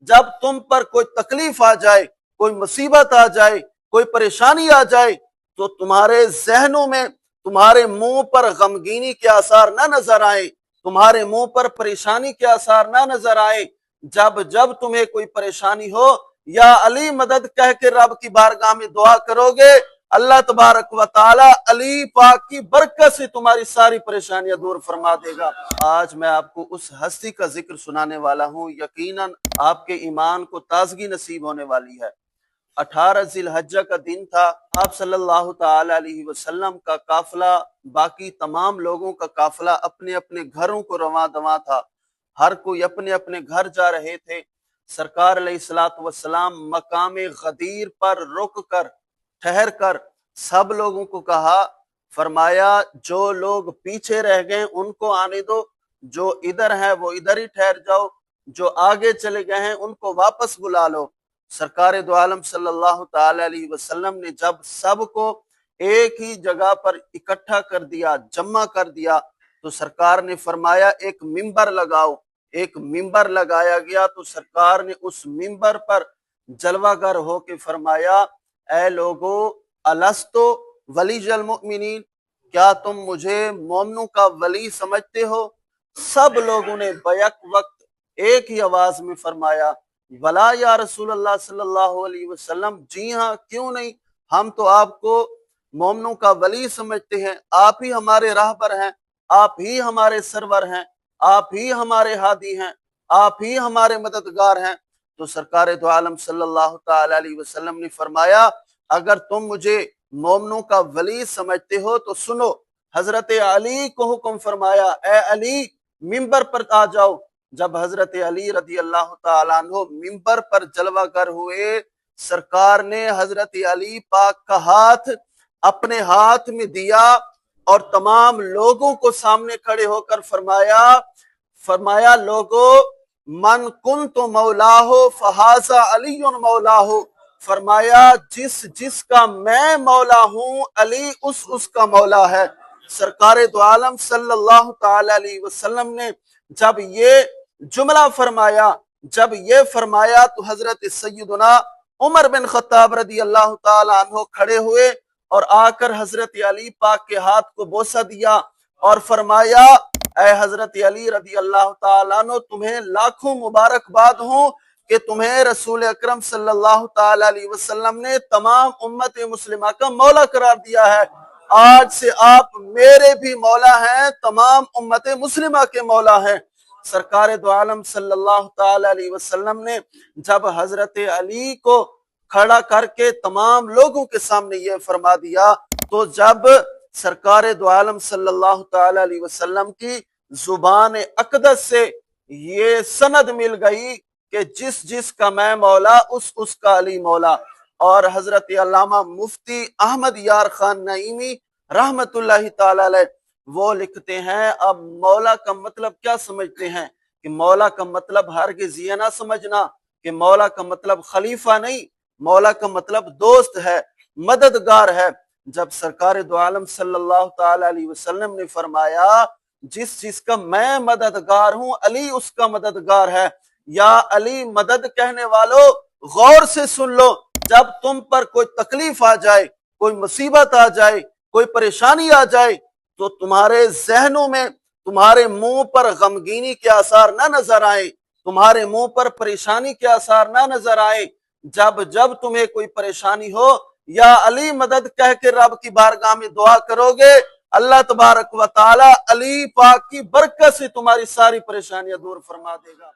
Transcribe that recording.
जब तुम पर कोई तकलीफ आ जाए, कोई मुसीबत आ जाए, कोई परेशानी आ जाए, तो तुम्हारे जहनों में, तुम्हारे मुंह पर गमगीनी के आसार ना नजर आए, तुम्हारे मुंह पर परेशानी के आसार ना नजर आए। जब जब तुम्हें कोई परेशानी हो, या अली मदद कह के रब की बारगाह में दुआ करोगे, अल्लाह तबारक व ताला अली पाक की बरकत से तुम्हारी सारी परेशानियां दूर फरमा देगा। आज मैं आपको उस हस्ती का जिक्र सुनाने वाला हूं, यकीनन आपके ईमान को ताजगी नसीब होने वाली है। 18 जिलहज्जा का दिन था। आप सल्लल्लाहु ताला अलैहि वसल्लम का काफिला, बाकी तमाम लोगों का काफिला अपने अपने घरों को रवां दवां था। हर कोई अपने अपने घर जा रहे थे। सरकार अलैहिस्सलातु वस्सलाम मकाम गदीर पर रुक कर, ठहर कर सब लोगों को कहा, फरमाया जो लोग पीछे रह गए उनको आने दो, जो इधर है वो इधर ही ठहर जाओ, जो आगे चले गए हैं उनको वापस बुला लो। सरकार दो आलम सल्लल्लाहु ताला अलैहि वसल्लम ने जब सबको एक ही जगह पर इकट्ठा कर दिया, जमा कर दिया, तो सरकार ने फरमाया एक मिंबर लगाओ। एक मिंबर लगाया गया तो सरकार ने उस मिंबर पर जलवागर होके फरमाया, ऐ लोगो अलस्तो वलीजल मुमिनीन, क्या तुम मुझे मोमिनों का वली समझते हो? सब लोगों ने बैक वक्त एक ही आवाज में फरमाया, वला या रसूल अल्लाह सल्लल्लाहु अलैहि वसल्लम, जी हाँ, क्यों नहीं, हम तो आपको मोमिनों का वली समझते हैं। आप ही हमारे राहबर हैं, आप ही हमारे सरवर हैं, आप ही हमारे हादी हैं, आप ही हमारे मददगार हैं। तो सरकार दो आलम सल्लल्लाहु ताला अलैहि वसल्लम ने फरमाया, अगर तुम मुझे मोमिनों का वली समझते हो तो सुनो, हजरत अली को हुक्म फरमाया, ए अली मिंबर पर आ जाओ। जब हजरत अली रदी अल्लाह ताला अन्हु मिंबर पर जलवागर हुए, सरकार ने हजरत अली पाक का हाथ अपने हाथ में दिया और तमाम लोगों को सामने खड़े होकर फरमाया लोगो, मन कुन तो मौला हो फहाजा अली मौला हो, फरमाया जिस जिसका मैं मौला हूं, अली उसका मौला है। सरकार दो आलम सल्लल्लाहु ताला अलैहि वसल्लम ने जब ये जुमला फरमाया, जब ये फरमाया, तो हजरत सैयदना उमर बिन खत्ताब रदी अल्लाह ताला अन्हु खड़े हुए और आकर हजरत अली पाक के हाथ को बोसा दिया और फरमाया, ऐ हजरत अली रदी अल्लाह ताला अन्हु, तुम्हें लाखों मुबारकबाद हो कि तुम्हें रसूल अकरम सल्लल्लाहु ताला अलैहि वसल्लम ने तमाम उम्मत मुस्लिमा का मौला करार दिया है। आज से आप मेरे भी मौला हैं, तमाम उम्मत मुस्लिमा के मौला हैं। सरकार दो आलम सल्लल्लाहु ताला अलैहि वसल्लम ने जब हजरत अली को खड़ा करके तमाम लोगों के सामने ये फरमा दिया, तो जब सरकार दो आलम सल्लल्लाहु ताला अलैहि वसल्लम की जुबान अकदस से ये सनद मिल गई कि जिस जिसका मैं मौला उसका अली मौला। और हजरत अल्लामा मुफ्ती अहमद यार खान नईमी रहमतुल्लाहि ताला अलैह वो लिखते हैं, अब मौला का मतलब क्या समझते हैं कि मौला का मतलब हरगिज़ ये ना समझना कि मौला का मतलब खलीफा नहीं, मौला का मतलब दोस्त है, मददगार है। जब सरकार दो आलम सल्लल्लाहु ताला अलैहि वसल्लम ने फरमाया, जिस जिसका मैं मददगार हूं, अली उसका मददगार है। या अली मदद कहने वालों, गौर से सुन लो, जब तुम पर कोई तकलीफ आ जाए, कोई मुसीबत आ जाए, कोई परेशानी आ जाए, तो तुम्हारे जहनों में, तुम्हारे मुंह पर गमगीनी के आसार ना नजर आए, तुम्हारे मुंह पर परेशानी के आसार ना नजर आए। जब जब तुम्हें कोई परेशानी हो, या अली मदद कह के रब की बारगाह में दुआ करोगे, अल्लाह तबारक व ताला अली पाक की बरकत से तुम्हारी सारी परेशानियां दूर फरमा देगा।